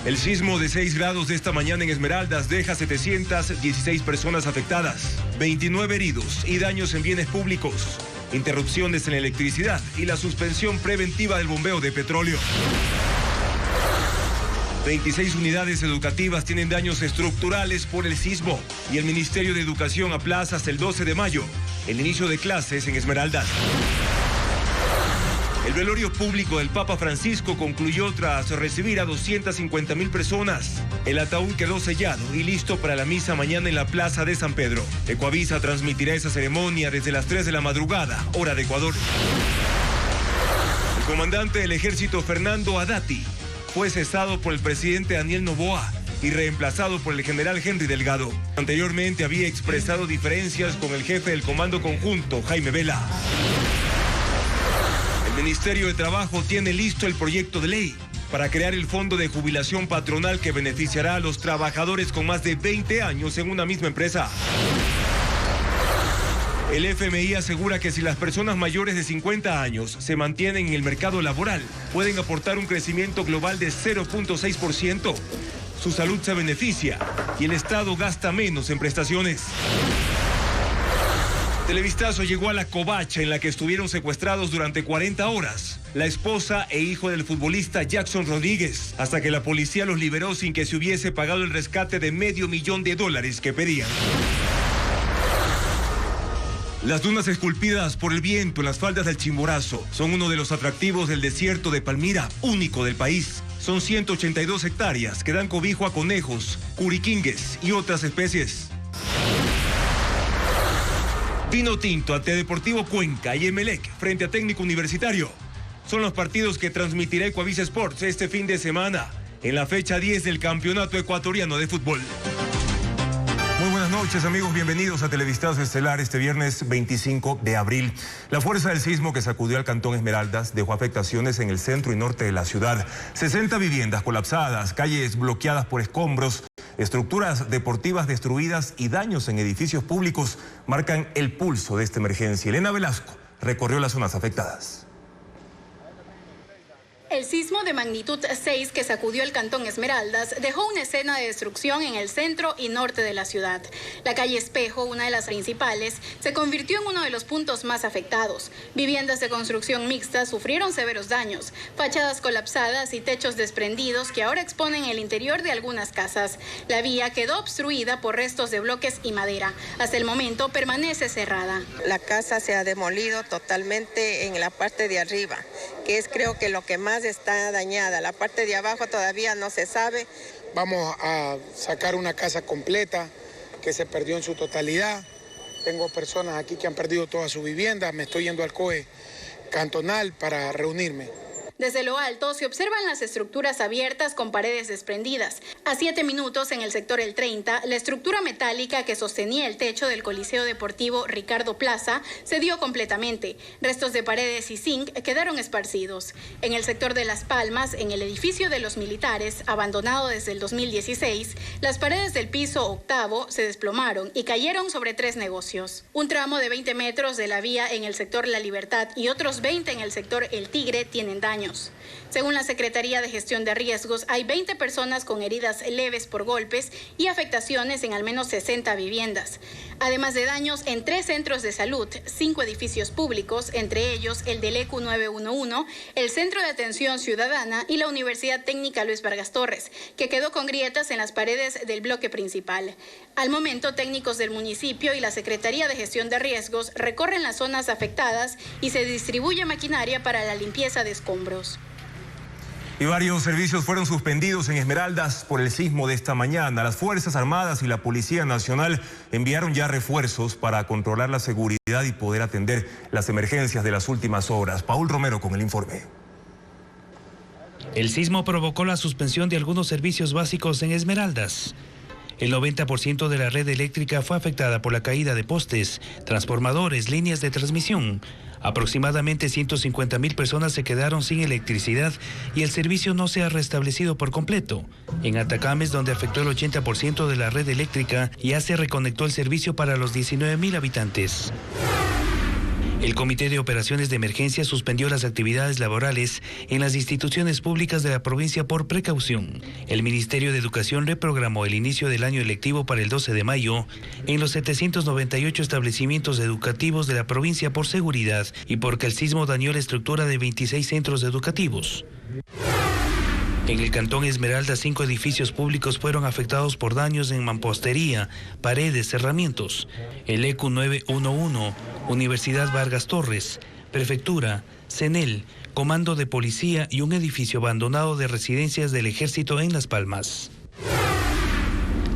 El sismo de 6 grados de esta mañana en Esmeraldas deja 716 personas afectadas, 29 heridos y daños en bienes públicos, interrupciones en la electricidad y la suspensión preventiva del bombeo de petróleo. 26 unidades educativas tienen daños estructurales por el sismo y el Ministerio de Educación aplaza hasta el 12 de mayo el inicio de clases en Esmeraldas. El velorio público del Papa Francisco concluyó tras recibir a 250,000 personas. El ataúd quedó sellado y listo para la misa mañana en la Plaza de San Pedro. Ecuavisa transmitirá esa ceremonia desde las 3 de la madrugada, hora de Ecuador. El comandante del ejército Fernando Haddadi fue cesado por el presidente Daniel Noboa y reemplazado por el general Henry Delgado. Anteriormente había expresado diferencias con el jefe del Comando Conjunto, Jaime Vela. El Ministerio de Trabajo tiene listo el proyecto de ley para crear el fondo de jubilación patronal que beneficiará a los trabajadores con más de 20 años en una misma empresa. El FMI asegura que si las personas mayores de 50 años se mantienen en el mercado laboral, pueden aportar un crecimiento global de 0.6%. Su salud se beneficia y el Estado gasta menos en prestaciones. Televistazo llegó a la covacha en la que estuvieron secuestrados durante 40 horas la esposa e hijo del futbolista Jackson Rodríguez, hasta que la policía los liberó sin que se hubiese pagado el rescate de $500,000 que pedían. Las dunas esculpidas por el viento en las faldas del Chimborazo son uno de los atractivos del desierto de Palmira, único del país. Son 182 hectáreas que dan cobijo a conejos, curiquingues y otras especies. Vino Tinto ante Deportivo Cuenca y Emelec frente a Técnico Universitario. Son los partidos que transmitirá Ecuavisa Sports este fin de semana en la fecha 10 del Campeonato Ecuatoriano de Fútbol. Muy buenas noches, amigos. Bienvenidos a Televistazo Estelar este viernes 25 de abril. La fuerza del sismo que sacudió al Cantón Esmeraldas dejó afectaciones en el centro y norte de la ciudad. 60 viviendas colapsadas, calles bloqueadas por escombros, estructuras deportivas destruidas y daños en edificios públicos marcan el pulso de esta emergencia. Elena Velasco recorrió las zonas afectadas. El sismo de magnitud 6 que sacudió el Cantón Esmeraldas dejó una escena de destrucción en el centro y norte de la ciudad. La calle Espejo, una de las principales, se convirtió en uno de los puntos más afectados. Viviendas de construcción mixta sufrieron severos daños, fachadas colapsadas y techos desprendidos que ahora exponen el interior de algunas casas. La vía quedó obstruida por restos de bloques y madera. Hasta el momento permanece cerrada. La casa se ha demolido totalmente en la parte de arriba, que es creo que lo que más está dañada. La parte de abajo todavía no se sabe. Vamos a sacar una casa completa que se perdió en su totalidad. Tengo personas aquí que han perdido toda su vivienda. Me estoy yendo al COE cantonal para reunirme. Desde lo alto se observan las estructuras abiertas con paredes desprendidas. A 7 minutos en el sector El 30, la estructura metálica que sostenía el techo del Coliseo Deportivo Ricardo Plaza se dio completamente. Restos de paredes y zinc quedaron esparcidos. En el sector de Las Palmas, en el edificio de los militares, abandonado desde el 2016, las paredes del piso octavo se desplomaron y cayeron sobre 3 negocios. Un tramo de 20 metros de la vía en el sector La Libertad y otros 20 en el sector El Tigre tienen daños. Según la Secretaría de Gestión de Riesgos, hay 20 personas con heridas leves por golpes y afectaciones en al menos 60 viviendas. Además de daños en 3 centros de salud, 5 edificios públicos, entre ellos el del ECU 911, el Centro de Atención Ciudadana y la Universidad Técnica Luis Vargas Torres, que quedó con grietas en las paredes del bloque principal. Al momento, técnicos del municipio y la Secretaría de Gestión de Riesgos recorren las zonas afectadas y se distribuye maquinaria para la limpieza de escombros. Y varios servicios fueron suspendidos en Esmeraldas por el sismo de esta mañana. Las Fuerzas Armadas y la Policía Nacional enviaron ya refuerzos para controlar la seguridad y poder atender las emergencias de las últimas horas. Paul Romero con el informe. El sismo provocó la suspensión de algunos servicios básicos en Esmeraldas. El 90% de la red eléctrica fue afectada por la caída de postes, transformadores, líneas de transmisión. Aproximadamente 150,000 personas se quedaron sin electricidad y el servicio no se ha restablecido por completo. En Atacames, donde afectó el 80% de la red eléctrica, ya se reconectó el servicio para los 19,000 habitantes. El Comité de Operaciones de Emergencia suspendió las actividades laborales en las instituciones públicas de la provincia por precaución. El Ministerio de Educación reprogramó el inicio del año lectivo para el 12 de mayo en los 798 establecimientos educativos de la provincia por seguridad y porque el sismo dañó la estructura de 26 centros educativos. En el Cantón Esmeralda, 5 edificios públicos fueron afectados por daños en mampostería, paredes, cerramientos. El ECU 911, Universidad Vargas Torres, Prefectura, CENEL, Comando de Policía y un edificio abandonado de residencias del Ejército en Las Palmas.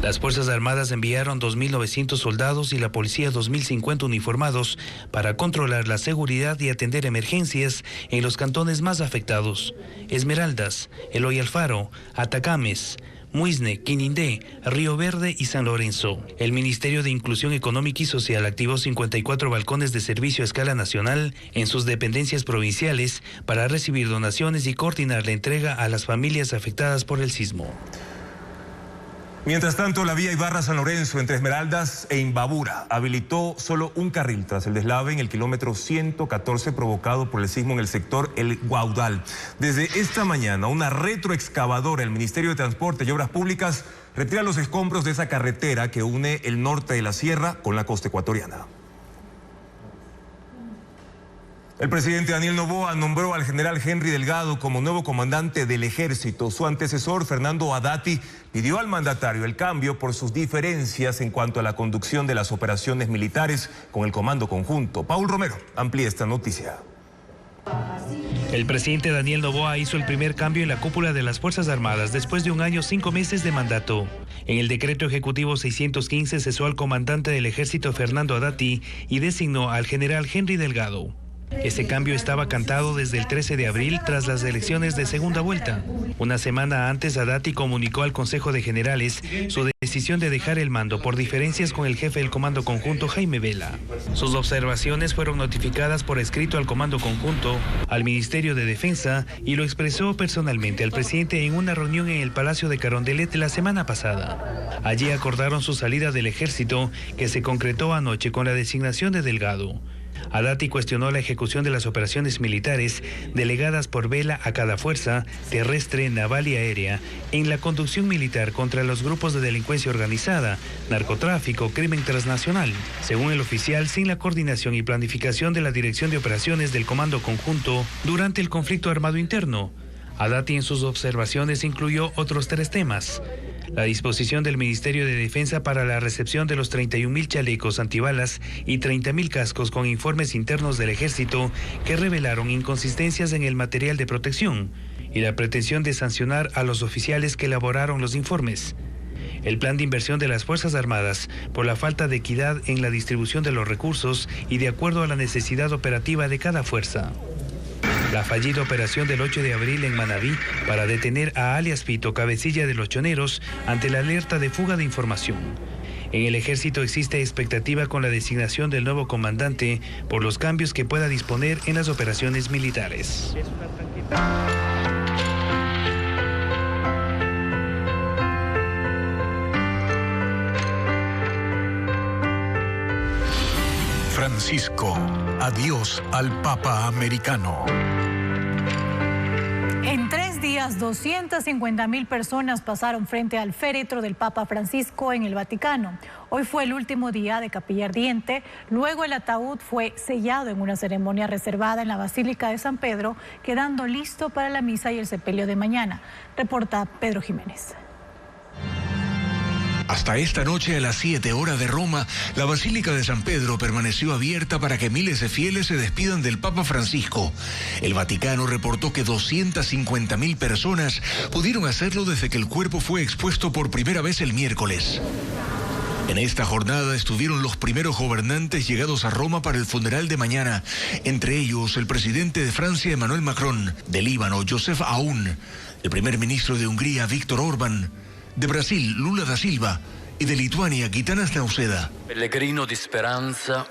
Las Fuerzas Armadas enviaron 2.900 soldados y la policía 2.050 uniformados para controlar la seguridad y atender emergencias en los cantones más afectados: Esmeraldas, Eloy Alfaro, Atacames, Muisne, Quinindé, Río Verde y San Lorenzo. El Ministerio de Inclusión Económica y Social activó 54 balcones de servicio a escala nacional en sus dependencias provinciales para recibir donaciones y coordinar la entrega a las familias afectadas por el sismo. Mientras tanto, la vía Ibarra-San Lorenzo entre Esmeraldas e Imbabura habilitó solo un carril tras el deslave en el kilómetro 114 provocado por el sismo en el sector El Guaudal. Desde esta mañana, una retroexcavadora del Ministerio de Transporte y Obras Públicas retira los escombros de esa carretera que une el norte de la sierra con la costa ecuatoriana. El presidente Daniel Noboa nombró al general Henry Delgado como nuevo comandante del ejército. Su antecesor, Fernando Haddati, pidió al mandatario el cambio por sus diferencias en cuanto a la conducción de las operaciones militares con el Comando Conjunto. Paul Romero amplía esta noticia. El presidente Daniel Noboa hizo el primer cambio en la cúpula de las Fuerzas Armadas después de 1 año 5 meses de mandato. En el decreto ejecutivo 615 cesó al comandante del ejército Fernando Haddati y designó al general Henry Delgado. Ese cambio estaba cantado desde el 13 de abril tras las elecciones de segunda vuelta. Una semana antes, Haddati comunicó al Consejo de Generales su decisión de dejar el mando por diferencias con el jefe del Comando Conjunto, Jaime Vela. Sus observaciones fueron notificadas por escrito al Comando Conjunto, al Ministerio de Defensa y lo expresó personalmente al presidente en una reunión en el Palacio de Carondelet la semana pasada. Allí acordaron su salida del ejército, que se concretó anoche con la designación de Delgado. Haddati cuestionó la ejecución de las operaciones militares delegadas por Vela a cada fuerza, terrestre, naval y aérea, en la conducción militar contra los grupos de delincuencia organizada, narcotráfico, crimen transnacional. Según el oficial, sin la coordinación y planificación de la Dirección de Operaciones del Comando Conjunto durante el conflicto armado interno. Haddati en sus observaciones incluyó otros 3 temas: la disposición del Ministerio de Defensa para la recepción de los 31.000 chalecos antibalas y 30.000 cascos con informes internos del Ejército que revelaron inconsistencias en el material de protección, y la pretensión de sancionar a los oficiales que elaboraron los informes. El plan de inversión de las Fuerzas Armadas por la falta de equidad en la distribución de los recursos y de acuerdo a la necesidad operativa de cada fuerza. La fallida operación del 8 de abril en Manabí para detener a alias Fito, cabecilla de los choneros, ante la alerta de fuga de información. En el ejército existe expectativa con la designación del nuevo comandante por los cambios que pueda disponer en las operaciones militares. Francisco, adiós al Papa americano. En 3 días, 250.000 personas pasaron frente al féretro del Papa Francisco en el Vaticano. Hoy fue el último día de capilla ardiente. Luego el ataúd fue sellado en una ceremonia reservada en la Basílica de San Pedro, quedando listo para la misa y el sepelio de mañana. Reporta Pedro Jiménez. Hasta esta noche a las 7 horas de Roma, la Basílica de San Pedro permaneció abierta para que miles de fieles se despidan del Papa Francisco. El Vaticano reportó que 250.000 personas pudieron hacerlo desde que el cuerpo fue expuesto por primera vez el miércoles. En esta jornada estuvieron los primeros gobernantes llegados a Roma para el funeral de mañana, entre ellos el presidente de Francia, Emmanuel Macron, de Líbano, Joseph Aoun, el primer ministro de Hungría, Viktor Orbán, de Brasil, Lula da Silva, y de Lituania, Gitanas Nauseda. Pellegrino di speranza,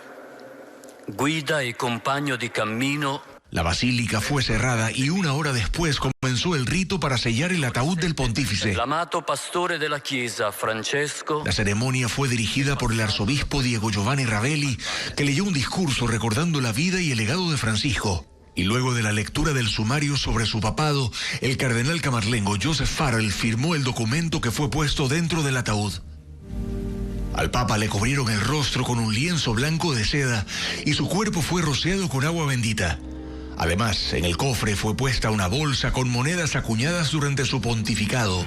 guida y compañero de camino. La basílica fue cerrada y 1 hora después comenzó el rito para sellar el ataúd del pontífice. El amato pastore de la Chiesa, Francesco. La ceremonia fue dirigida por el arzobispo Diego Giovanni Ravelli, que leyó un discurso recordando la vida y el legado de Francisco. Y luego de la lectura del sumario sobre su papado, el cardenal camarlengo Joseph Farrell firmó el documento que fue puesto dentro del ataúd. Al Papa le cubrieron el rostro con un lienzo blanco de seda y su cuerpo fue rociado con agua bendita. Además, en el cofre fue puesta una bolsa con monedas acuñadas durante su pontificado.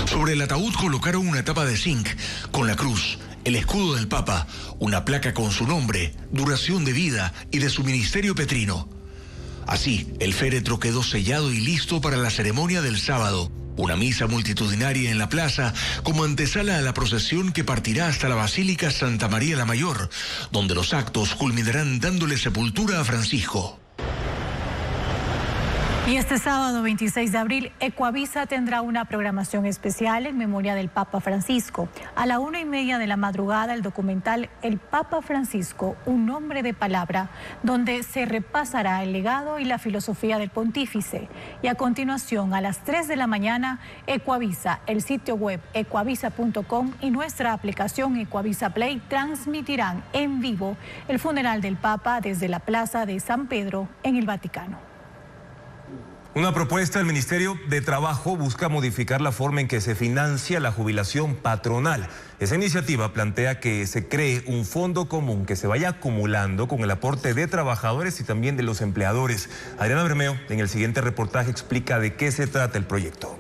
Sobre el ataúd colocaron una tapa de zinc con la cruz, el escudo del Papa, una placa con su nombre, duración de vida y de su ministerio petrino. Así, el féretro quedó sellado y listo para la ceremonia del sábado. Una misa multitudinaria en la plaza como antesala a la procesión que partirá hasta la Basílica Santa María la Mayor, donde los actos culminarán dándole sepultura a Francisco. Y este sábado 26 de abril, Ecuavisa tendrá una programación especial en memoria del Papa Francisco. A la 1:30 de la madrugada, el documental El Papa Francisco, un hombre de palabra, donde se repasará el legado y la filosofía del pontífice. Y a continuación, a las 3 de la mañana, Ecuavisa, el sitio web ecuavisa.com y nuestra aplicación Ecuavisa Play transmitirán en vivo el funeral del Papa desde la Plaza de San Pedro en el Vaticano. Una propuesta del Ministerio de Trabajo busca modificar la forma en que se financia la jubilación patronal. Esa iniciativa plantea que se cree un fondo común que se vaya acumulando con el aporte de trabajadores y también de los empleadores. Adriana Bermeo, en el siguiente reportaje, explica de qué se trata el proyecto.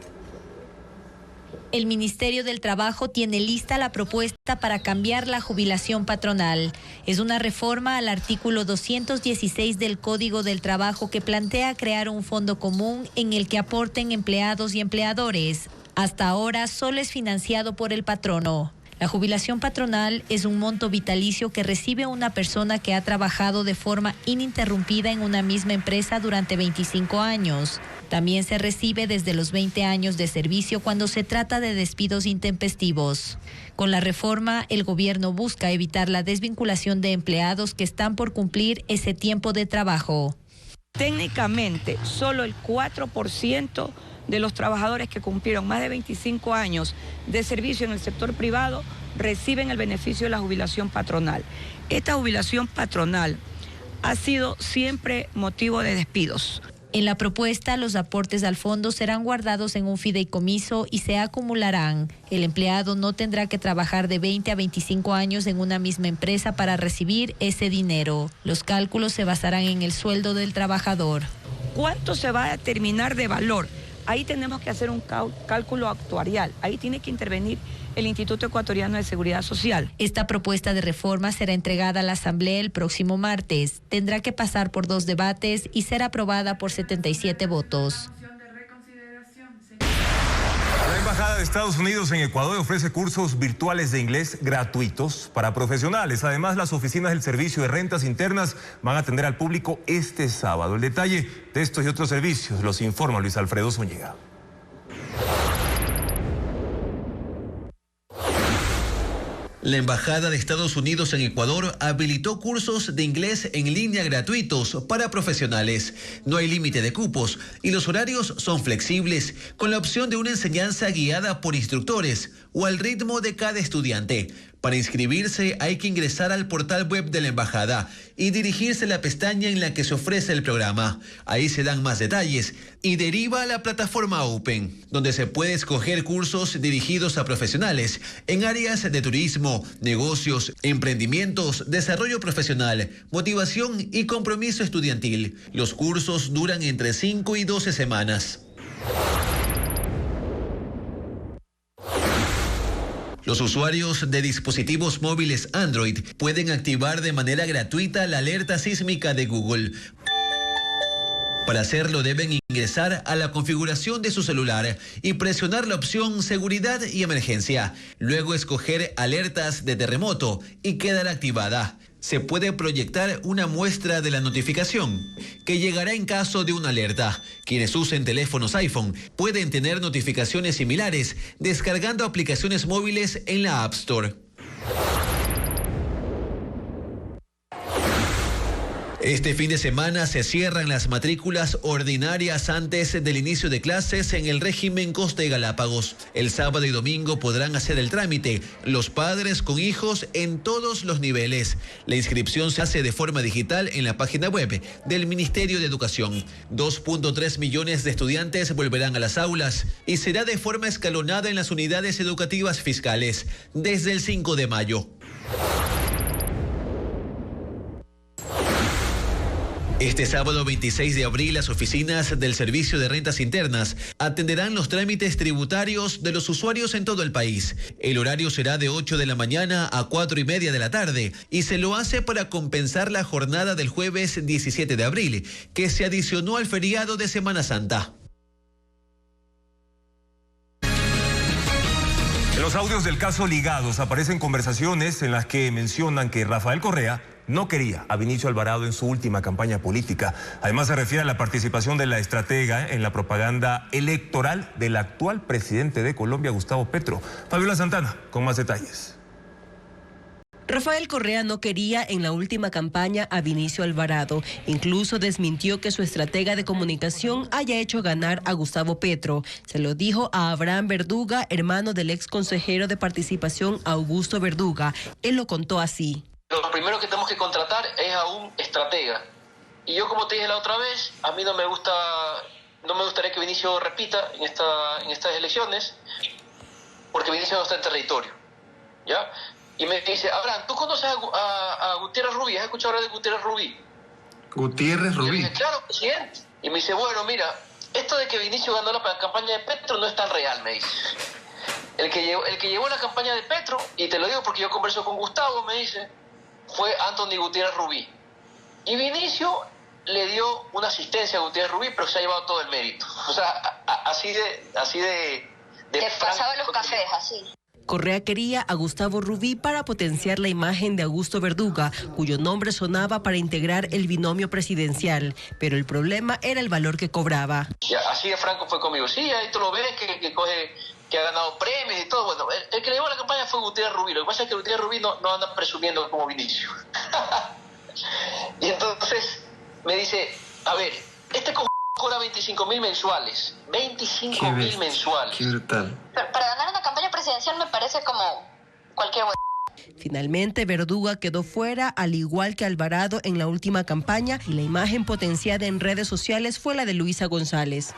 El Ministerio del Trabajo tiene lista la propuesta para cambiar la jubilación patronal. Es una reforma al artículo 216 del Código del Trabajo que plantea crear un fondo común en el que aporten empleados y empleadores. Hasta ahora solo es financiado por el patrono. La jubilación patronal es un monto vitalicio que recibe una persona que ha trabajado de forma ininterrumpida en una misma empresa durante 25 años. También se recibe desde los 20 años de servicio cuando se trata de despidos intempestivos. Con la reforma, el gobierno busca evitar la desvinculación de empleados que están por cumplir ese tiempo de trabajo. Técnicamente, solo el 4% de los trabajadores que cumplieron más de 25 años de servicio en el sector privado reciben el beneficio de la jubilación patronal. Esta jubilación patronal ha sido siempre motivo de despidos. En la propuesta, los aportes al fondo serán guardados en un fideicomiso y se acumularán. El empleado no tendrá que trabajar de 20 a 25 años en una misma empresa para recibir ese dinero. Los cálculos se basarán en el sueldo del trabajador. ¿Cuánto se va a determinar de valor? Ahí tenemos que hacer un cálculo actuarial. Ahí tiene que intervenir el Instituto Ecuatoriano de Seguridad Social. Esta propuesta de reforma será entregada a la Asamblea el próximo martes. Tendrá que pasar por 2 debates y ser aprobada por 77 votos. La Embajada de Estados Unidos en Ecuador ofrece cursos virtuales de inglés gratuitos para profesionales. Además, las oficinas del Servicio de Rentas Internas van a atender al público este sábado. El detalle de estos y otros servicios los informa Luis Alfredo Zúñiga. La Embajada de Estados Unidos en Ecuador habilitó cursos de inglés en línea gratuitos para profesionales. No hay límite de cupos y los horarios son flexibles, con la opción de una enseñanza guiada por instructores o al ritmo de cada estudiante. Para inscribirse hay que ingresar al portal web de la Embajada y dirigirse a la pestaña en la que se ofrece el programa. Ahí se dan más detalles y deriva a la plataforma Open, donde se puede escoger cursos dirigidos a profesionales en áreas de turismo, negocios, emprendimientos, desarrollo profesional, motivación y compromiso estudiantil. Los cursos duran entre 5 y 12 semanas. Los usuarios de dispositivos móviles Android pueden activar de manera gratuita la alerta sísmica de Google. Para hacerlo deben ingresar a la configuración de su celular y presionar la opción Seguridad y Emergencia. Luego escoger Alertas de terremoto y quedará activada. Se puede proyectar una muestra de la notificación, que llegará en caso de una alerta. Quienes usen teléfonos iPhone pueden tener notificaciones similares descargando aplicaciones móviles en la App Store. Este fin de semana se cierran las matrículas ordinarias antes del inicio de clases en el régimen Costa y Galápagos. El sábado y domingo podrán hacer el trámite los padres con hijos en todos los niveles. La inscripción se hace de forma digital en la página web del Ministerio de Educación. 2.3 millones de estudiantes volverán a las aulas y será de forma escalonada en las unidades educativas fiscales desde el 5 de mayo. Este sábado 26 de abril, las oficinas del Servicio de Rentas Internas atenderán los trámites tributarios de los usuarios en todo el país. El horario será de 8 de la mañana a 4:30 de la tarde y se lo hace para compensar la jornada del jueves 17 de abril, que se adicionó al feriado de Semana Santa. En los audios del caso Ligados aparecen conversaciones en las que mencionan que Rafael Correa no quería a Vinicio Alvarado en su última campaña política. Además, se refiere a la participación de la estratega en la propaganda electoral del actual presidente de Colombia, Gustavo Petro. Fabiola Santana, con más detalles. Rafael Correa no quería en la última campaña a Vinicio Alvarado. Incluso desmintió que su estratega de comunicación haya hecho ganar a Gustavo Petro. Se lo dijo a Abraham Verduga, hermano del ex consejero de participación Augusto Verduga. Él lo contó así. Lo primero que tenemos que contratar es a un estratega. Y yo, como te dije la otra vez, a mí no me gustaría que Vinicio repita en estas elecciones, porque Vinicio no está en territorio, ¿ya? Y me dice, Abraham, ¿tú conoces a Gutiérrez Rubí? ¿Has escuchado hablar de Gutiérrez Rubí? Gutiérrez Rubí. Y yo dije, claro, presidente. Y me dice, bueno, mira, esto de que Vinicio ganó la campaña de Petro no es tan real, me dice. El que llevó la campaña de Petro, y te lo digo porque yo converso con Gustavo, me dice, fue Anthony Gutiérrez Rubí. Y Vinicio le dio una asistencia a Gutiérrez Rubí, pero se ha llevado todo el mérito. O sea, así de te pasaba los cafés, así. Correa quería a Gustavo Rubí para potenciar la imagen de Augusto Verduga, cuyo nombre sonaba para integrar el binomio presidencial, pero el problema era el valor que cobraba. Ya, así de franco fue conmigo. Sí, ahí tú lo ves que ha ganado premios y todo. Bueno, el que le llevó la campaña fue Gutiérrez Rubí. Lo que pasa es que Gutiérrez Rubí no anda presumiendo como Vinicio. Y entonces me dice, a ver, este cobra 25.000 mensuales. 25.000 mensuales. Qué brutal. Para ganar una campaña presidencial me parece como cualquier... Finalmente, Verduga quedó fuera, al igual que Alvarado en la última campaña, y la imagen potenciada en redes sociales fue la de Luisa González.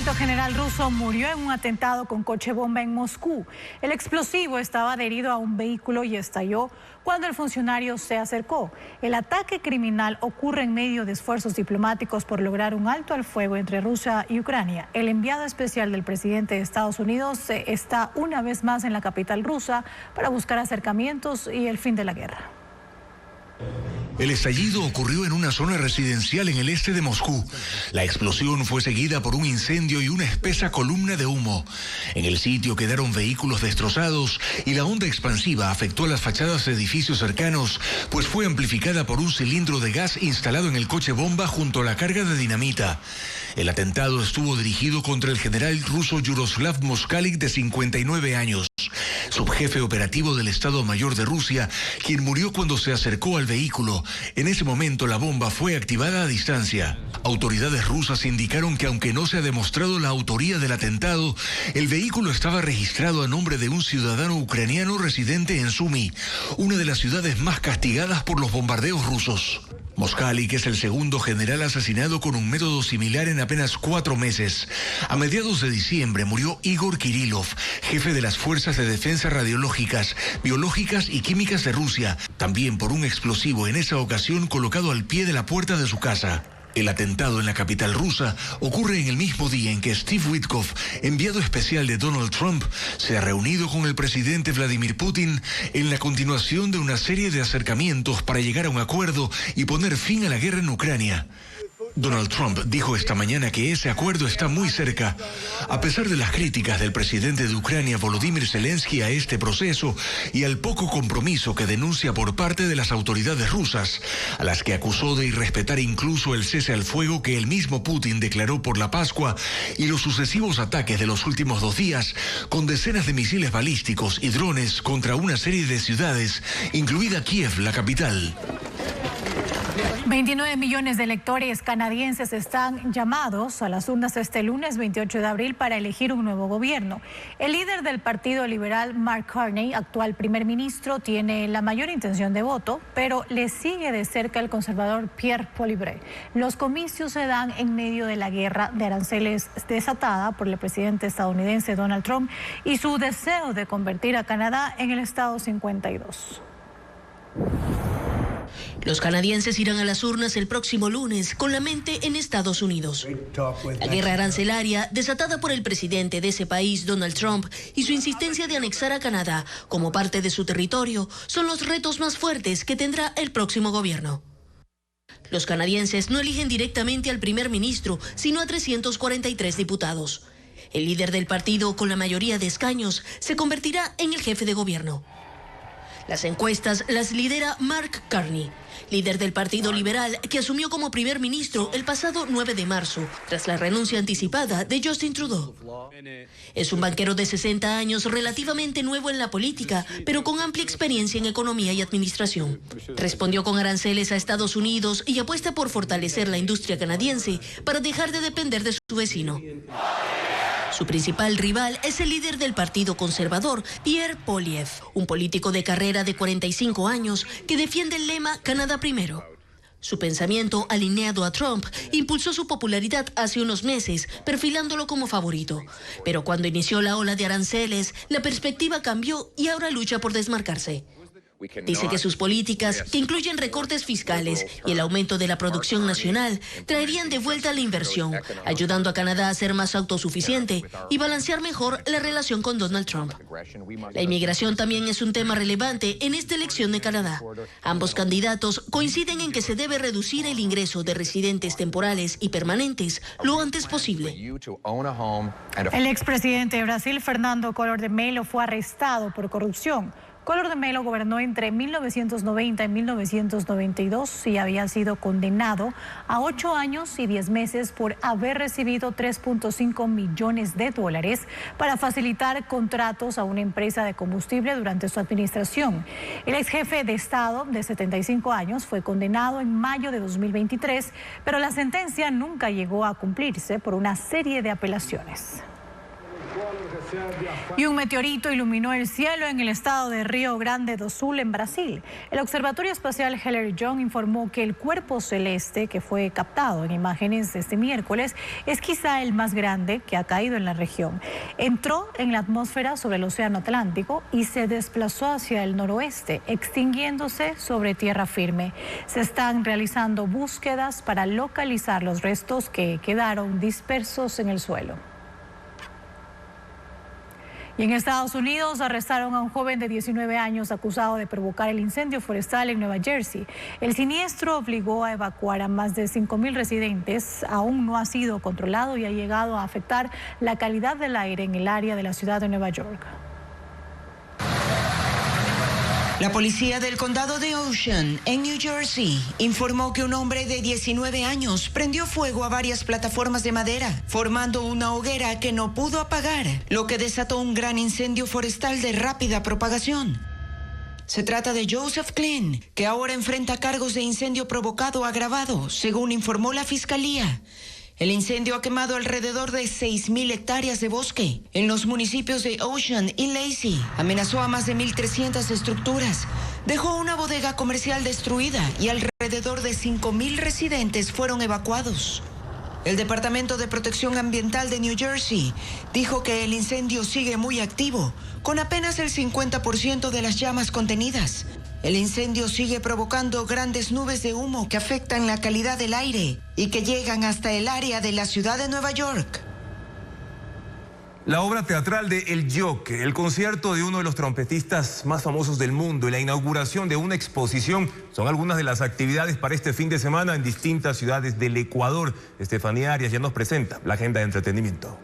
El general ruso murió en un atentado con coche bomba en Moscú. El explosivo estaba adherido a un vehículo y estalló cuando el funcionario se acercó. El ataque criminal ocurre en medio de esfuerzos diplomáticos por lograr un alto al fuego entre Rusia y Ucrania. El enviado especial del presidente de Estados Unidos está una vez más en la capital rusa para buscar acercamientos y el fin de la guerra. El estallido ocurrió en una zona residencial en el este de Moscú. La explosión fue seguida por un incendio y una espesa columna de humo. En el sitio quedaron vehículos destrozados y la onda expansiva afectó a las fachadas de edificios cercanos, pues fue amplificada por un cilindro de gas instalado en el coche bomba junto a la carga de dinamita. El atentado estuvo dirigido contra el general ruso Yuroslav Moskalik, de 59 años, subjefe operativo del Estado Mayor de Rusia, quien murió cuando se acercó al vehículo. En ese momento la bomba fue activada a distancia. Autoridades rusas indicaron que aunque no se ha demostrado la autoría del atentado, el vehículo estaba registrado a nombre de un ciudadano ucraniano residente en Sumy, una de las ciudades más castigadas por los bombardeos rusos. Moskalik es el segundo general asesinado con un método similar en apenas 4 meses. A mediados de diciembre murió Igor Kirillov, jefe de las Fuerzas de Defensa Radiológicas, Biológicas y Químicas de Rusia, también por un explosivo en esa ocasión colocado al pie de la puerta de su casa. El atentado en la capital rusa ocurre en el mismo día en que Steve Witkoff, enviado especial de Donald Trump, se ha reunido con el presidente Vladimir Putin en la continuación de una serie de acercamientos para llegar a un acuerdo y poner fin a la guerra en Ucrania. Donald Trump dijo esta mañana que ese acuerdo está muy cerca, a pesar de las críticas del presidente de Ucrania, Volodymyr Zelensky, a este proceso y al poco compromiso que denuncia por parte de las autoridades rusas, a las que acusó de irrespetar incluso el cese al fuego que el mismo Putin declaró por la Pascua y los sucesivos ataques de los últimos 2 días con decenas de misiles balísticos y drones contra una serie de ciudades, incluida Kiev, la capital. 29 millones de electores canadienses están llamados a las urnas este lunes 28 de abril para elegir un nuevo gobierno. El líder del Partido Liberal, Mark Carney, actual primer ministro, tiene la mayor intención de voto, pero le sigue de cerca el conservador Pierre Poilievre. Los comicios se dan en medio de la guerra de aranceles desatada por el presidente estadounidense Donald Trump y su deseo de convertir a Canadá en el Estado 52. Los canadienses irán a las urnas el próximo lunes con la mente en Estados Unidos. La guerra arancelaria, desatada por el presidente de ese país, Donald Trump, y su insistencia de anexar a Canadá como parte de su territorio, son los retos más fuertes que tendrá el próximo gobierno. Los canadienses no eligen directamente al primer ministro, sino a 343 diputados. El líder del partido, con la mayoría de escaños, se convertirá en el jefe de gobierno. Las encuestas las lidera Mark Carney, líder del Partido Liberal, que asumió como primer ministro el pasado 9 de marzo, tras la renuncia anticipada de Justin Trudeau. Es un banquero de 60 años, relativamente nuevo en la política, pero con amplia experiencia en economía y administración. Respondió con aranceles a Estados Unidos y apuesta por fortalecer la industria canadiense para dejar de depender de su vecino. Su principal rival es el líder del Partido Conservador, Pierre Poilievre, un político de carrera de 45 años que defiende el lema Canadá primero. Su pensamiento, alineado a Trump, impulsó su popularidad hace unos meses, perfilándolo como favorito. Pero cuando inició la ola de aranceles, la perspectiva cambió y ahora lucha por desmarcarse. Dice que sus políticas, que incluyen recortes fiscales y el aumento de la producción nacional, traerían de vuelta la inversión, ayudando a Canadá a ser más autosuficiente y balancear mejor la relación con Donald Trump. La inmigración también es un tema relevante en esta elección de Canadá. Ambos candidatos coinciden en que se debe reducir el ingreso de residentes temporales y permanentes lo antes posible. El expresidente de Brasil, Fernando Collor de Mello, fue arrestado por corrupción. Collor de Mello gobernó entre 1990 y 1992 y había sido condenado a 8 años y 10 meses por haber recibido $3.5 millones para facilitar contratos a una empresa de combustible durante su administración. El ex jefe de Estado, de 75 años, fue condenado en mayo de 2023, pero la sentencia nunca llegó a cumplirse por una serie de apelaciones. Y un meteorito iluminó el cielo en el estado de Río Grande do Sul, en Brasil. El Observatorio Espacial Hillary-Young informó que el cuerpo celeste que fue captado en imágenes este miércoles es quizá el más grande que ha caído en la región. Entró en la atmósfera sobre el Océano Atlántico y se desplazó hacia el noroeste, extinguiéndose sobre tierra firme. Se están realizando búsquedas para localizar los restos que quedaron dispersos en el suelo. Y en Estados Unidos arrestaron a un joven de 19 años acusado de provocar el incendio forestal en Nueva Jersey. El siniestro obligó a evacuar a más de 5,000 residentes. Aún no ha sido controlado y ha llegado a afectar la calidad del aire en el área de la ciudad de Nueva York. La policía del condado de Ocean, en New Jersey, informó que un hombre de 19 años prendió fuego a varias plataformas de madera, formando una hoguera que no pudo apagar, lo que desató un gran incendio forestal de rápida propagación. Se trata de Joseph Klein, que ahora enfrenta cargos de incendio provocado agravado, según informó la fiscalía. El incendio ha quemado alrededor de 6,000 hectáreas de bosque en los municipios de Ocean y Lacey. Amenazó a más de 1,300 estructuras. Dejó una bodega comercial destruida y alrededor de 5,000 residentes fueron evacuados. El Departamento de Protección Ambiental de New Jersey dijo que el incendio sigue muy activo, con apenas el 50% de las llamas contenidas. El incendio sigue provocando grandes nubes de humo que afectan la calidad del aire y que llegan hasta el área de la ciudad de Nueva York. La obra teatral de El Joker, el concierto de uno de los trompetistas más famosos del mundo y la inauguración de una exposición son algunas de las actividades para este fin de semana en distintas ciudades del Ecuador. Estefanía Arias ya nos presenta la agenda de entretenimiento.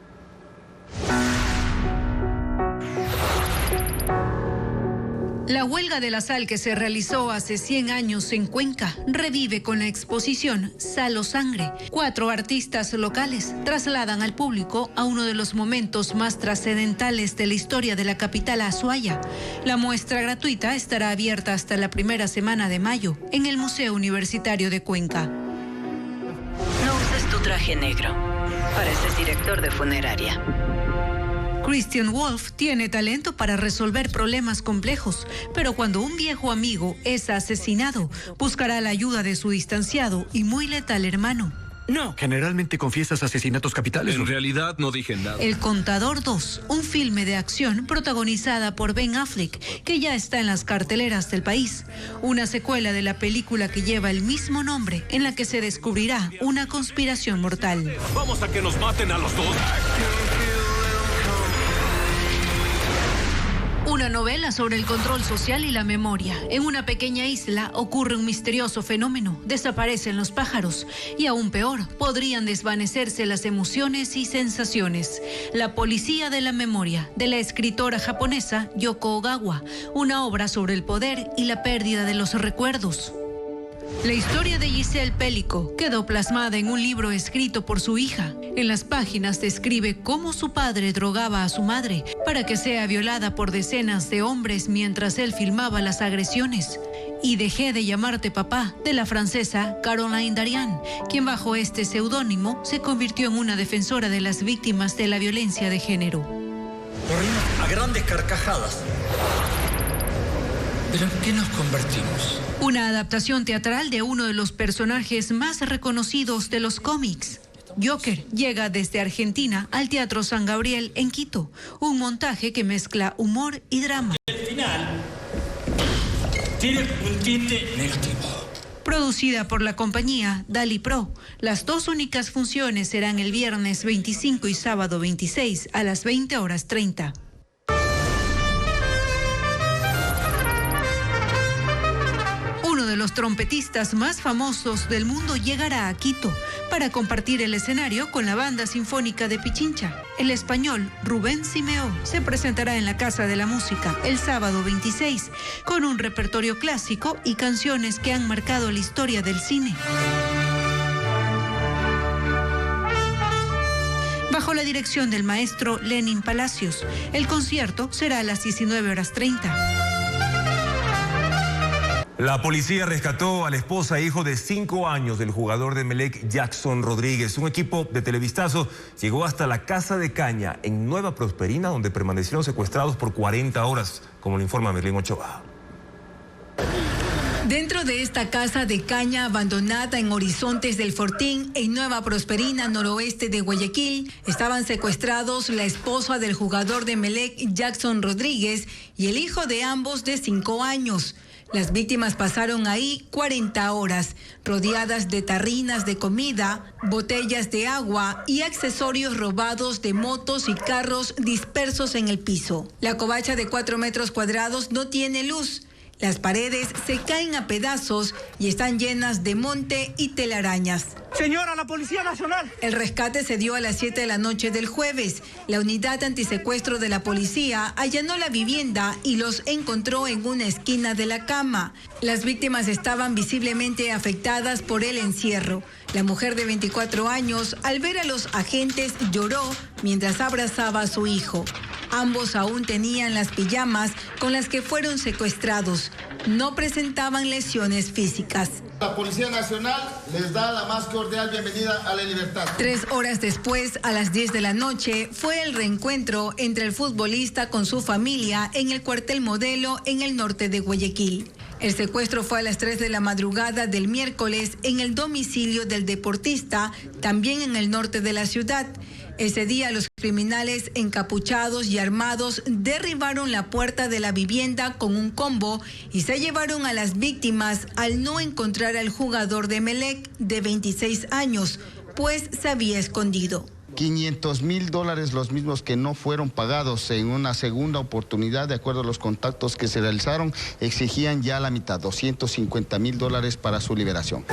La huelga de la sal que se realizó hace 100 años en Cuenca revive con la exposición Sal o Sangre. 4 artistas locales trasladan al público a uno de los momentos más trascendentales de la historia de la capital Azuaya. La muestra gratuita estará abierta hasta la primera semana de mayo en el Museo Universitario de Cuenca. No uses tu traje negro. Pareces director de funeraria. Christian Wolf tiene talento para resolver problemas complejos, pero cuando un viejo amigo es asesinado, buscará la ayuda de su distanciado y muy letal hermano. No. Generalmente confiesas asesinatos capitales. En realidad no dije nada. El Contador 2, un filme de acción protagonizada por Ben Affleck, que ya está en las carteleras del país. Una secuela de la película que lleva el mismo nombre, en la que se descubrirá una conspiración mortal. Vamos a que nos maten a los dos. Una novela sobre el control social y la memoria. En una pequeña isla ocurre un misterioso fenómeno. Desaparecen los pájaros y aún peor, podrían desvanecerse las emociones y sensaciones. La policía de la memoria, de la escritora japonesa Yoko Ogawa. Una obra sobre el poder y la pérdida de los recuerdos. La historia de Giselle Pellico quedó plasmada en un libro escrito por su hija. En las páginas describe cómo su padre drogaba a su madre para que sea violada por decenas de hombres mientras él filmaba las agresiones. Y Dejé de llamarte papá, de la francesa Caroline Darian, quien bajo este seudónimo se convirtió en una defensora de las víctimas de la violencia de género. Corrimos a grandes carcajadas. ¿Pero en qué nos convertimos? Una adaptación teatral de uno de los personajes más reconocidos de los cómics. Joker llega desde Argentina al Teatro San Gabriel en Quito, un montaje que mezcla humor y drama. El final tiene un tinte negativo. Producida por la compañía Dali Pro, las 2 únicas funciones serán el viernes 25 y sábado 26 a las 20:30. Uno de los trompetistas más famosos del mundo llegará a Quito para compartir el escenario con la Banda Sinfónica de Pichincha. El español Rubén Simeó se presentará en la Casa de la Música el sábado 26 con un repertorio clásico y canciones que han marcado la historia del cine. Bajo la dirección del maestro Lenin Palacios, el concierto será a las 19:30. La policía rescató a la esposa e hijo de 5 años del jugador de Emelec, Jackson Rodríguez. Un equipo de Televistazo llegó hasta la casa de Caña en Nueva Prosperina, donde permanecieron secuestrados por 40 horas, como lo informa Merlín Ochoa. Dentro de esta casa de caña abandonada en Horizontes del Fortín, en Nueva Prosperina, noroeste de Guayaquil, estaban secuestrados la esposa del jugador de Emelec, Jackson Rodríguez, y el hijo de ambos de 5 años. Las víctimas pasaron ahí 40 horas, rodeadas de tarrinas de comida, botellas de agua y accesorios robados de motos y carros dispersos en el piso. La covacha de 4 metros cuadrados no tiene luz. Las paredes se caen a pedazos y están llenas de monte y telarañas. Señora, la Policía Nacional. El rescate se dio a las 7 de la noche del jueves. La unidad antisecuestro de la policía allanó la vivienda y los encontró en una esquina de la cama. Las víctimas estaban visiblemente afectadas por el encierro. La mujer de 24 años, al ver a los agentes, lloró mientras abrazaba a su hijo. Ambos aún tenían las pijamas con las que fueron secuestrados. No presentaban lesiones físicas. La Policía Nacional les da la más cordial bienvenida a la libertad. 3 horas después, a las 10 de la noche, fue el reencuentro entre el futbolista con su familia en el cuartel Modelo en el norte de Guayaquil. El secuestro fue a las 3 de la madrugada del miércoles en el domicilio del deportista, también en el norte de la ciudad. Ese día los criminales encapuchados y armados derribaron la puerta de la vivienda con un combo y se llevaron a las víctimas al no encontrar al jugador de Emelec de 26 años, pues se había escondido. $500,000, los mismos que no fueron pagados en una segunda oportunidad, de acuerdo a los contactos que se realizaron, exigían ya la mitad, $250,000 para su liberación.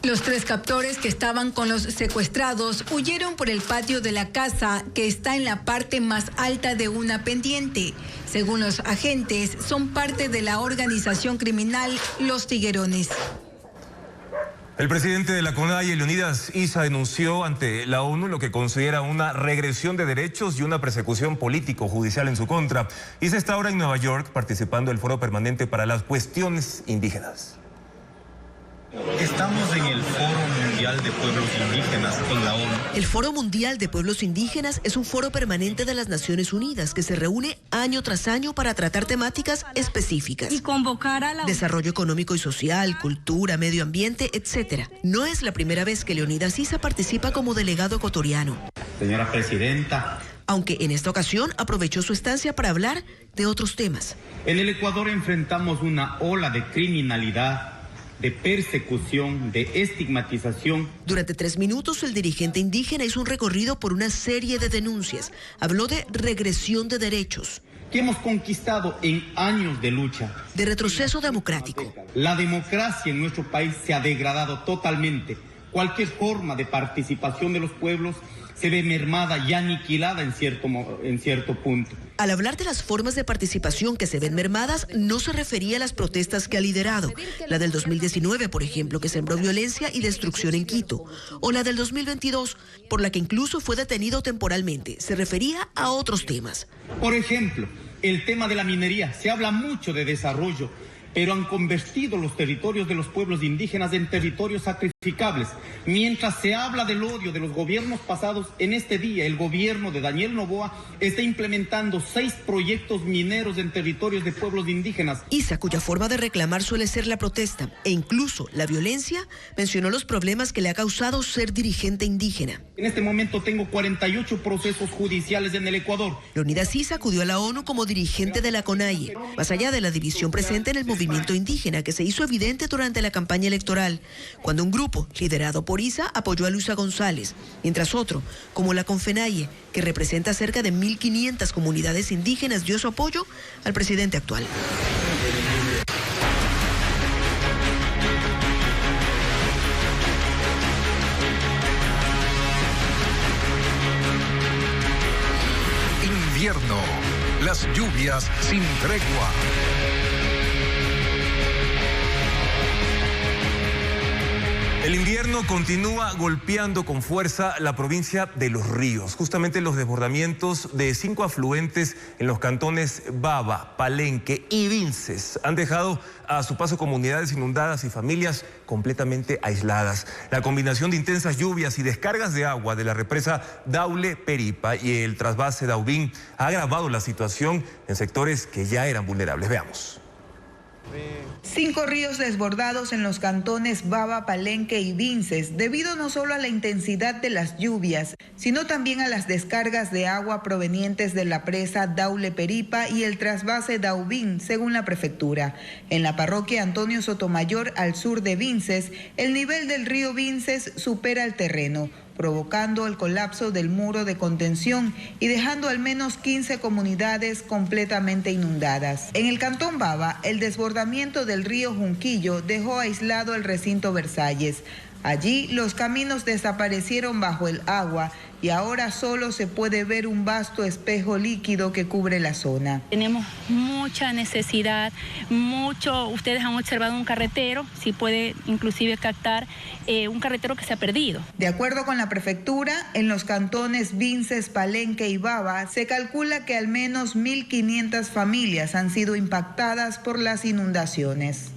Los 3 captores que estaban con los secuestrados huyeron por el patio de la casa, que está en la parte más alta de una pendiente. Según los agentes, son parte de la organización criminal Los Tiguerones. El presidente de la CONAIE, Leonidas Issa, denunció ante la ONU lo que considera una regresión de derechos y una persecución político-judicial en su contra. Issa está ahora en Nueva York participando del Foro Permanente para las Cuestiones Indígenas. Estamos en el Foro Mundial de Pueblos Indígenas en la ONU. El Foro Mundial de Pueblos Indígenas es un foro permanente de las Naciones Unidas que se reúne año tras año para tratar temáticas específicas. Y convocar a la desarrollo económico y social, cultura, medio ambiente, etc. No es la primera vez que Leonidas Issa participa como delegado ecuatoriano. Señora Presidenta. Aunque en esta ocasión aprovechó su estancia para hablar de otros temas. En el Ecuador enfrentamos una ola de criminalidad, de persecución, de estigmatización. Durante 3 minutos, el dirigente indígena hizo un recorrido por una serie de denuncias. Habló de regresión de derechos. Que hemos conquistado en años de lucha. De retroceso democrático. La democracia en nuestro país se ha degradado totalmente. Cualquier forma de participación de los pueblos se ve mermada y aniquilada en cierto punto. Al hablar de las formas de participación que se ven mermadas, no se refería a las protestas que ha liderado. La del 2019, por ejemplo, que sembró violencia y destrucción en Quito. O la del 2022, por la que incluso fue detenido temporalmente. Se refería a otros temas. Por ejemplo, el tema de la minería. Se habla mucho de desarrollo, pero han convertido los territorios de los pueblos indígenas en territorios sacrificables. Mientras se habla del odio de los gobiernos pasados, en este día el gobierno de Daniel Noboa está implementando 6 proyectos mineros en territorios de pueblos indígenas. Issa, cuya forma de reclamar suele ser la protesta e incluso la violencia, mencionó los problemas que le ha causado ser dirigente indígena. En este momento tengo 48 procesos judiciales en el Ecuador. Leonidas Issa acudió a la ONU como dirigente de la CONAIE, más allá de la división presente en el movimiento indígena que se hizo evidente durante la campaña electoral, cuando un grupo liderado por Issa apoyó a Luisa González, mientras otro, como la Confenaye, que representa cerca de 1.500 comunidades indígenas, dio su apoyo al presidente actual. Invierno, las lluvias sin tregua. El invierno continúa golpeando con fuerza la provincia de Los Ríos. Justamente los desbordamientos de 5 afluentes en los cantones Baba, Palenque y Vinces han dejado a su paso comunidades inundadas y familias completamente aisladas. La combinación de intensas lluvias y descargas de agua de la represa Daule Peripa y el trasvase Daubín ha agravado la situación en sectores que ya eran vulnerables. Veamos. 5 ríos desbordados en los cantones Baba, Palenque y Vinces, debido no solo a la intensidad de las lluvias, sino también a las descargas de agua provenientes de la presa Daule Peripa y el trasvase Daubín, según la prefectura. En la parroquia Antonio Sotomayor, al sur de Vinces, el nivel del río Vinces supera el terreno, provocando el colapso del muro de contención y dejando al menos 15 comunidades completamente inundadas. En el cantón Baba, el desbordamiento del río Junquillo dejó aislado el recinto Versalles. Allí los caminos desaparecieron bajo el agua y ahora solo se puede ver un vasto espejo líquido que cubre la zona. Tenemos mucha necesidad, ustedes han observado un carretero, si puede inclusive captar un carretero que se ha perdido. De acuerdo con la prefectura, en los cantones Vinces, Palenque y Baba, se calcula que al menos 1.500 familias han sido impactadas por las inundaciones.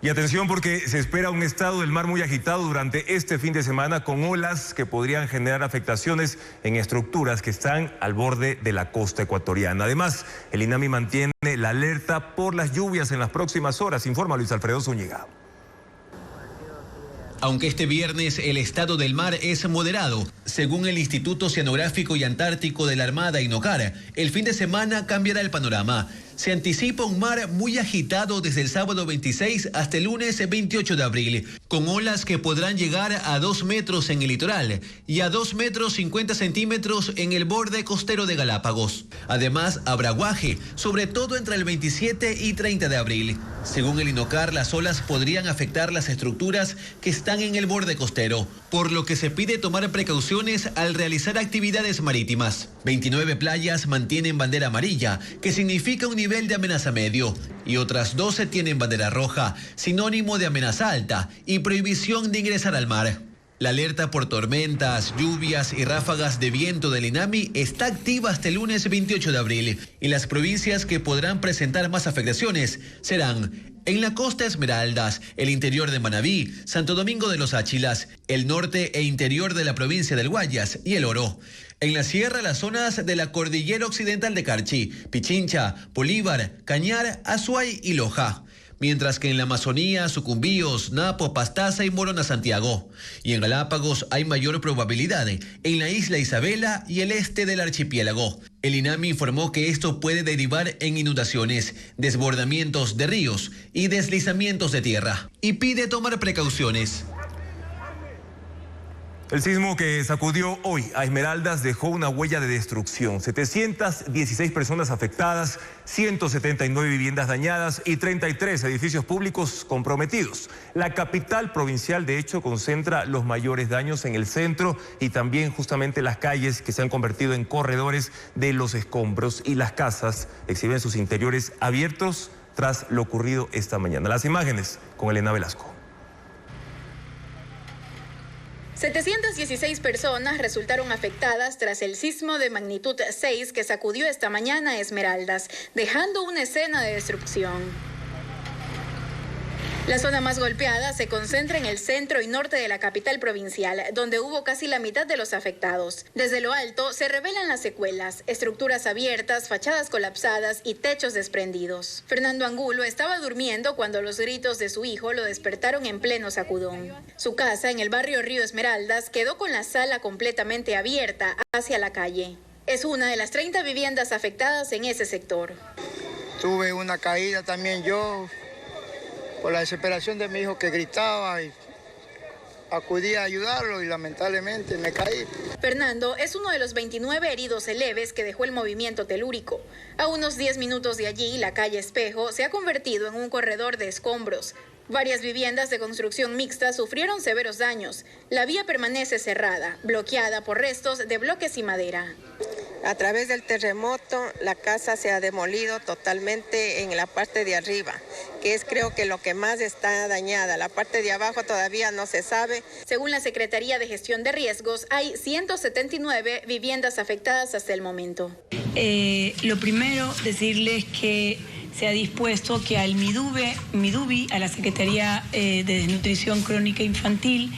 Y atención porque se espera un estado del mar muy agitado durante este fin de semana con olas que podrían generar afectaciones en estructuras que están al borde de la costa ecuatoriana. Además, el INAMI mantiene la alerta por las lluvias en las próximas horas, informa Luis Alfredo Zúñiga. Aunque este viernes el estado del mar es moderado, según el Instituto Oceanográfico y Antártico de la Armada, INOCAR, el fin de semana cambiará el panorama. Se anticipa un mar muy agitado desde el sábado 26 hasta el lunes 28 de abril, con olas que podrán llegar a 2 metros en el litoral y a 2 metros 50 centímetros en el borde costero de Galápagos. Además, habrá aguaje, sobre todo entre el 27 y 30 de abril. Según el INOCAR, las olas podrían afectar las estructuras que están en el borde costero, por lo que se pide tomar precauciones al realizar actividades marítimas. 29 playas mantienen bandera amarilla, que significa un nivel de amenaza medio, y otras 12 tienen bandera roja, sinónimo de amenaza alta y prohibición de ingresar al mar. La alerta por tormentas, lluvias y ráfagas de viento del INAMI está activa hasta el lunes 28 de abril, y las provincias que podrán presentar más afectaciones serán en la costa Esmeraldas, el interior de Manabí, Santo Domingo de los Áchilas, el norte e interior de la provincia del Guayas y el Oro. En la sierra, las zonas de la cordillera occidental de Carchi, Pichincha, Bolívar, Cañar, Azuay y Loja. Mientras que en la Amazonía, Sucumbíos, Napo, Pastaza y Morona, Santiago. Y en Galápagos hay mayor probabilidad en la isla Isabela y el este del archipiélago. El INAMI informó que esto puede derivar en inundaciones, desbordamientos de ríos y deslizamientos de tierra. Y pide tomar precauciones. El sismo que sacudió hoy a Esmeraldas dejó una huella de destrucción. 716 personas afectadas, 179 viviendas dañadas y 33 edificios públicos comprometidos. La capital provincial, de hecho, concentra los mayores daños en el centro y también justamente las calles que se han convertido en corredores de los escombros, y las casas exhiben sus interiores abiertos tras lo ocurrido esta mañana. Las imágenes con Elena Velasco. 716 personas resultaron afectadas tras el sismo de magnitud 6 que sacudió esta mañana a Esmeraldas, dejando una escena de destrucción. La zona más golpeada se concentra en el centro y norte de la capital provincial, donde hubo casi la mitad de los afectados. Desde lo alto se revelan las secuelas, estructuras abiertas, fachadas colapsadas y techos desprendidos. Fernando Angulo estaba durmiendo cuando los gritos de su hijo lo despertaron en pleno sacudón. Su casa en el barrio Río Esmeraldas quedó con la sala completamente abierta hacia la calle. Es una de las 30 viviendas afectadas en ese sector. Tuve una caída también yo, por la desesperación de mi hijo que gritaba, y acudí a ayudarlo y lamentablemente me caí. Fernando es uno de los 29 heridos leves que dejó el movimiento telúrico. A unos 10 minutos de allí, la calle Espejo se ha convertido en un corredor de escombros. Varias viviendas de construcción mixta sufrieron severos daños. La vía permanece cerrada, bloqueada por restos de bloques y madera. A través del terremoto, la casa se ha demolido totalmente en la parte de arriba, que es creo que lo que más está dañada. La parte de abajo todavía no se sabe. Según la Secretaría de Gestión de Riesgos, hay 179 viviendas afectadas hasta el momento. Lo primero, decirles que se ha dispuesto que al MIDUBI, a la Secretaría de Desnutrición Crónica Infantil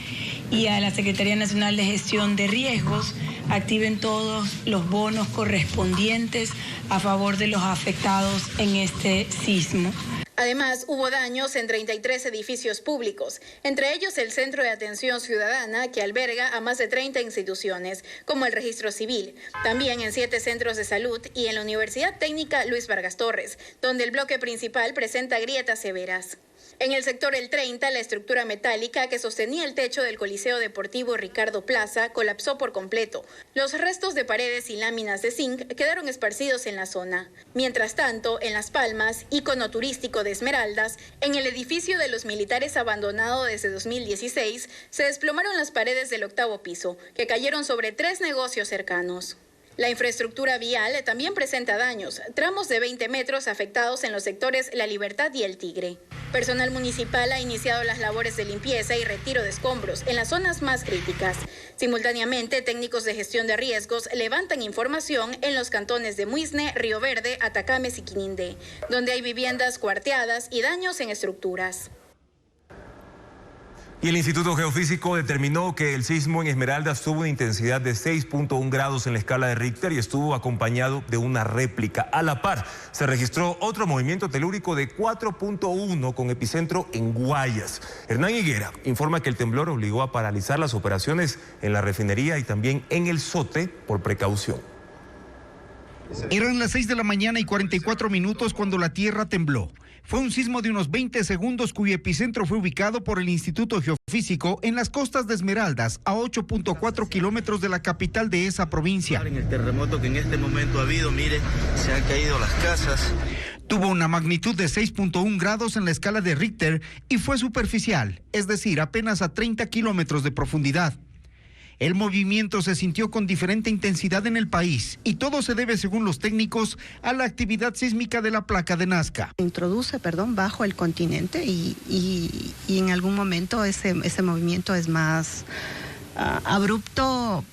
y a la Secretaría Nacional de Gestión de Riesgos activen todos los bonos correspondientes a favor de los afectados en este sismo. Además, hubo daños en 33 edificios públicos, entre ellos el Centro de Atención Ciudadana, que alberga a más de 30 instituciones, como el Registro Civil, también en 7 centros de salud y en la Universidad Técnica Luis Vargas Torres, donde el bloque principal presenta grietas severas. En el sector El 30, la estructura metálica que sostenía el techo del Coliseo Deportivo Ricardo Plaza colapsó por completo. Los restos de paredes y láminas de zinc quedaron esparcidos en la zona. Mientras tanto, en Las Palmas, ícono turístico de Esmeraldas, en el edificio de los militares abandonado desde 2016, se desplomaron las paredes del 8º piso, que cayeron sobre 3 negocios cercanos. La infraestructura vial también presenta daños, tramos de 20 metros afectados en los sectores La Libertad y El Tigre. Personal municipal ha iniciado las labores de limpieza y retiro de escombros en las zonas más críticas. Simultáneamente, técnicos de gestión de riesgos levantan información en los cantones de Muisne, Río Verde, Atacames y Quinindé, donde hay viviendas cuarteadas y daños en estructuras. Y el Instituto Geofísico determinó que el sismo en Esmeraldas tuvo una intensidad de 6.1 grados en la escala de Richter y estuvo acompañado de una réplica. A la par, se registró otro movimiento telúrico de 4.1 con epicentro en Guayas. Hernán Higuera informa que el temblor obligó a paralizar las operaciones en la refinería y también en el Sote por precaución. Eran las 6 de la mañana y 44 minutos cuando la tierra tembló. Fue un sismo de unos 20 segundos cuyo epicentro fue ubicado por el Instituto Geofísico en las costas de Esmeraldas, a 8.4 kilómetros de la capital de esa provincia. En el terremoto que en este momento ha habido, mire, se han caído las casas. Tuvo una magnitud de 6.1 grados en la escala de Richter y fue superficial, es decir, apenas a 30 kilómetros de profundidad. El movimiento se sintió con diferente intensidad en el país y todo se debe, según los técnicos, a la actividad sísmica de la placa de Nazca. Introduce, bajo el continente y en algún momento ese movimiento es más abrupto,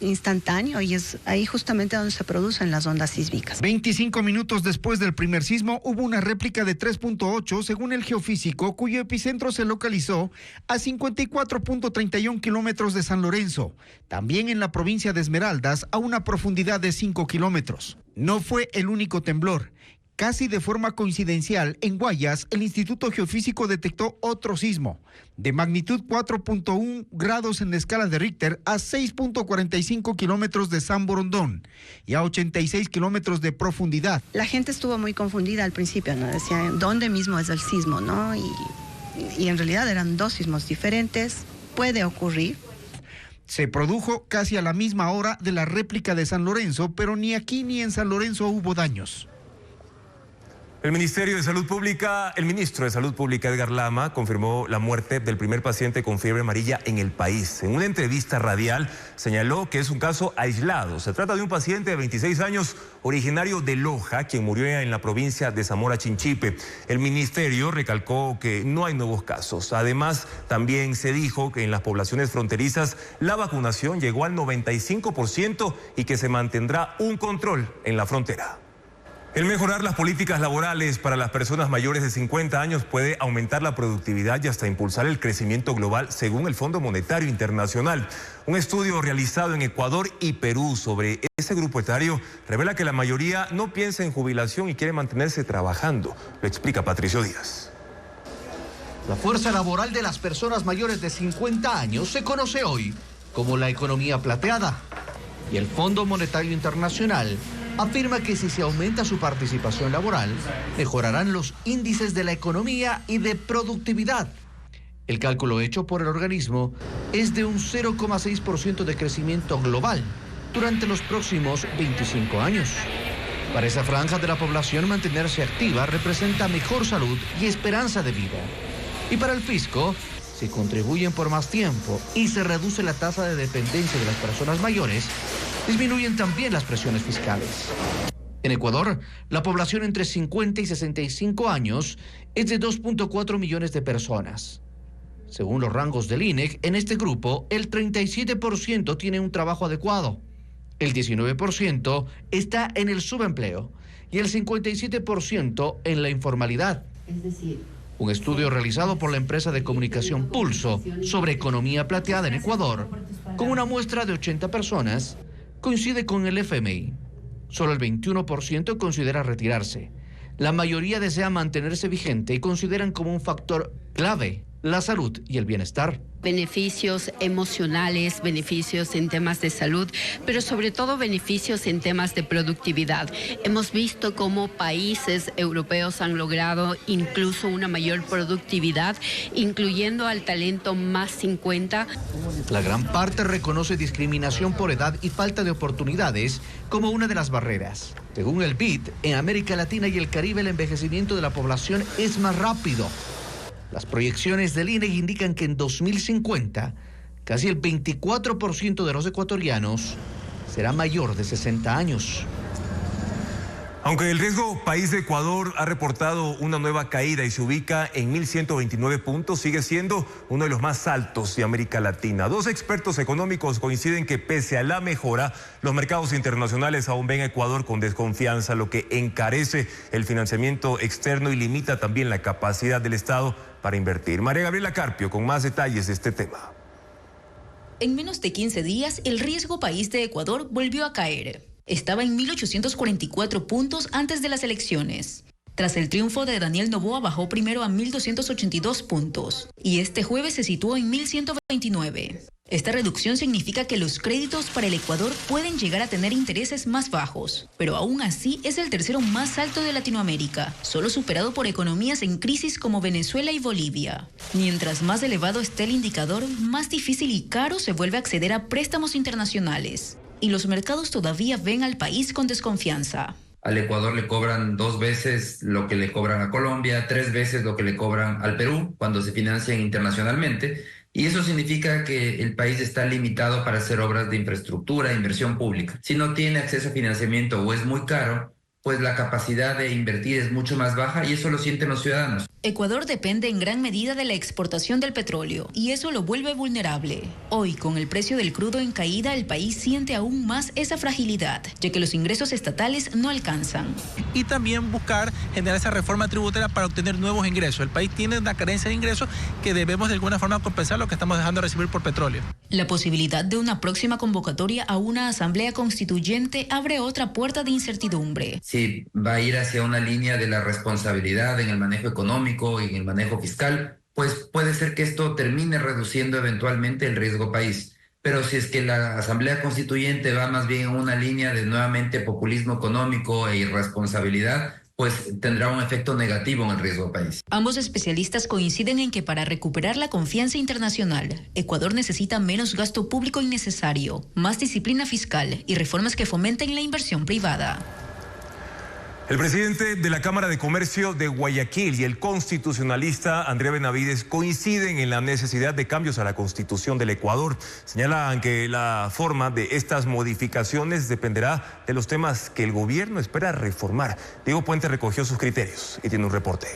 instantáneo, y es ahí justamente donde se producen las ondas sísmicas. 25 minutos después del primer sismo hubo una réplica de 3.8 según el geofísico, cuyo epicentro se localizó a 54.31 kilómetros de San Lorenzo, también en la provincia de Esmeraldas, a una profundidad de 5 kilómetros. No fue el único temblor. Casi de forma coincidencial, en Guayas, el Instituto Geofísico detectó otro sismo de magnitud 4.1 grados en la escala de Richter a 6.45 kilómetros de San Borondón y a 86 kilómetros de profundidad. La gente estuvo muy confundida al principio, ¿no? Decían, ¿dónde mismo es el sismo, no? Y en realidad eran dos sismos diferentes. Puede ocurrir. Se produjo casi a la misma hora de la réplica de San Lorenzo, pero ni aquí ni en San Lorenzo hubo daños. El ministro de Salud Pública Edgar Lama confirmó la muerte del primer paciente con fiebre amarilla en el país. En una entrevista radial señaló que es un caso aislado. Se trata de un paciente de 26 años originario de Loja, quien murió en la provincia de Zamora Chinchipe. El ministerio recalcó que no hay nuevos casos. Además, también se dijo que en las poblaciones fronterizas la vacunación llegó al 95% y que se mantendrá un control en la frontera. El mejorar las políticas laborales para las personas mayores de 50 años puede aumentar la productividad y hasta impulsar el crecimiento global, según el Fondo Monetario Internacional. Un estudio realizado en Ecuador y Perú sobre ese grupo etario revela que la mayoría no piensa en jubilación y quiere mantenerse trabajando. Lo explica Patricio Díaz. La fuerza laboral de las personas mayores de 50 años se conoce hoy como la economía plateada. Y el Fondo Monetario Internacional afirma que si se aumenta su participación laboral, mejorarán los índices de la economía y de productividad. El cálculo hecho por el organismo es de un 0,6% de crecimiento global durante los próximos 25 años. Para esa franja de la población, mantenerse activa representa mejor salud y esperanza de vida. Y para el fisco, si contribuyen por más tiempo y se reduce la tasa de dependencia de las personas mayores, disminuyen también las presiones fiscales. En Ecuador, la población entre 50 y 65 años es de 2.4 millones de personas. Según los rangos del INEC, en este grupo, el 37% tiene un trabajo adecuado, el 19% está en el subempleo y el 57% en la informalidad. Es decir, un estudio realizado por la empresa de comunicación Pulso sobre economía plateada en Ecuador, con una muestra de 80 personas, coincide con el FMI. Solo el 21% considera retirarse. La mayoría desea mantenerse vigente y consideran como un factor clave la salud y el bienestar. Beneficios emocionales, beneficios en temas de salud, pero sobre todo beneficios en temas de productividad. Hemos visto cómo países europeos han logrado incluso una mayor productividad, incluyendo al talento más 50. La gran parte reconoce discriminación por edad y falta de oportunidades como una de las barreras. Según el BID, en América Latina y el Caribe el envejecimiento de la población es más rápido. Las proyecciones del INEC indican que en 2050, casi el 24% de los ecuatorianos será mayor de 60 años. Aunque el riesgo país de Ecuador ha reportado una nueva caída y se ubica en 1.129 puntos, sigue siendo uno de los más altos de América Latina. Dos expertos económicos coinciden que pese a la mejora, los mercados internacionales aún ven a Ecuador con desconfianza, lo que encarece el financiamiento externo y limita también la capacidad del Estado para invertir. María Gabriela Carpio con más detalles de este tema. En menos de 15 días, el riesgo país de Ecuador volvió a caer. Estaba en 1.844 puntos antes de las elecciones. Tras el triunfo de Daniel Noboa, bajó primero a 1.282 puntos y este jueves se situó en 1.129. Esta reducción significa que los créditos para el Ecuador pueden llegar a tener intereses más bajos, pero aún así es el tercero más alto de Latinoamérica, solo superado por economías en crisis como Venezuela y Bolivia. Mientras más elevado esté el indicador, más difícil y caro se vuelve acceder a préstamos internacionales. Y los mercados todavía ven al país con desconfianza. Al Ecuador le cobran 2 veces lo que le cobran a Colombia, 3 veces lo que le cobran al Perú cuando se financian internacionalmente. Y eso significa que el país está limitado para hacer obras de infraestructura, inversión pública. Si no tiene acceso a financiamiento o es muy caro, pues la capacidad de invertir es mucho más baja y eso lo sienten los ciudadanos. Ecuador depende en gran medida de la exportación del petróleo y eso lo vuelve vulnerable. Hoy, con el precio del crudo en caída, el país siente aún más esa fragilidad, ya que los ingresos estatales no alcanzan. Y también buscar generar esa reforma tributaria para obtener nuevos ingresos. El país tiene una carencia de ingresos que debemos de alguna forma compensar lo que estamos dejando de recibir por petróleo. La posibilidad de una próxima convocatoria a una asamblea constituyente abre otra puerta de incertidumbre. Si va a ir hacia una línea de la responsabilidad en el manejo económico y en el manejo fiscal, pues puede ser que esto termine reduciendo eventualmente el riesgo país. Pero si es que la Asamblea Constituyente va más bien en una línea de nuevamente populismo económico e irresponsabilidad, pues tendrá un efecto negativo en el riesgo país. Ambos especialistas coinciden en que para recuperar la confianza internacional, Ecuador necesita menos gasto público innecesario, más disciplina fiscal y reformas que fomenten la inversión privada. El presidente de la Cámara de Comercio de Guayaquil y el constitucionalista Andrés Benavides coinciden en la necesidad de cambios a la Constitución del Ecuador. Señalan que la forma de estas modificaciones dependerá de los temas que el gobierno espera reformar. Diego Puente recogió sus criterios y tiene un reporte.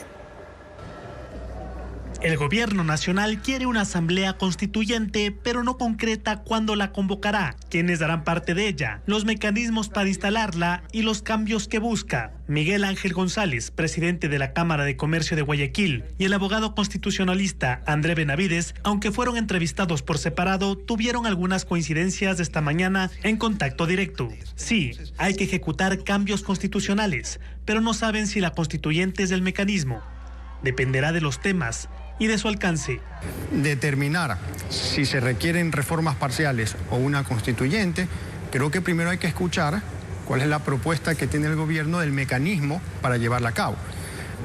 El gobierno nacional quiere una asamblea constituyente, pero no concreta cuándo la convocará, quiénes darán parte de ella, los mecanismos para instalarla y los cambios que busca. Miguel Ángel González, presidente de la Cámara de Comercio de Guayaquil, y el abogado constitucionalista Andrés Benavides, aunque fueron entrevistados por separado, tuvieron algunas coincidencias esta mañana en contacto directo. Sí, hay que ejecutar cambios constitucionales, pero no saben si la constituyente es el mecanismo. Dependerá de los temas y de su alcance. Determinar si se requieren reformas parciales o una constituyente, creo que primero hay que escuchar cuál es la propuesta que tiene el gobierno del mecanismo para llevarla a cabo,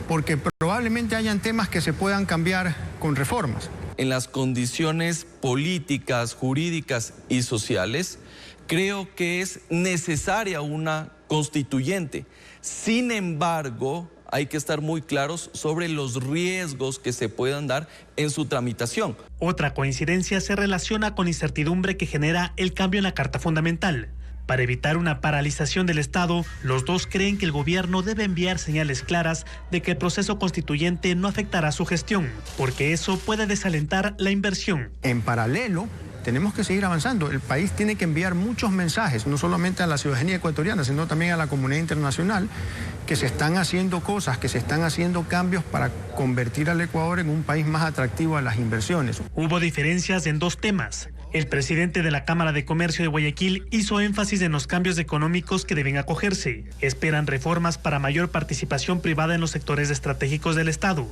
porque probablemente hayan temas que se puedan cambiar con reformas. En las condiciones políticas, jurídicas y sociales, creo que es necesaria una constituyente. Sin embargo, hay que estar muy claros sobre los riesgos que se puedan dar en su tramitación. Otra coincidencia se relaciona con incertidumbre que genera el cambio en la Carta Fundamental. Para evitar una paralización del Estado, los dos creen que el gobierno debe enviar señales claras de que el proceso constituyente no afectará su gestión, porque eso puede desalentar la inversión. En paralelo, tenemos que seguir avanzando. El país tiene que enviar muchos mensajes, no solamente a la ciudadanía ecuatoriana, sino también a la comunidad internacional, que se están haciendo cosas, que se están haciendo cambios para convertir al Ecuador en un país más atractivo a las inversiones. Hubo diferencias en dos temas. El presidente de la Cámara de Comercio de Guayaquil hizo énfasis en los cambios económicos que deben acogerse. Esperan reformas para mayor participación privada en los sectores estratégicos del Estado,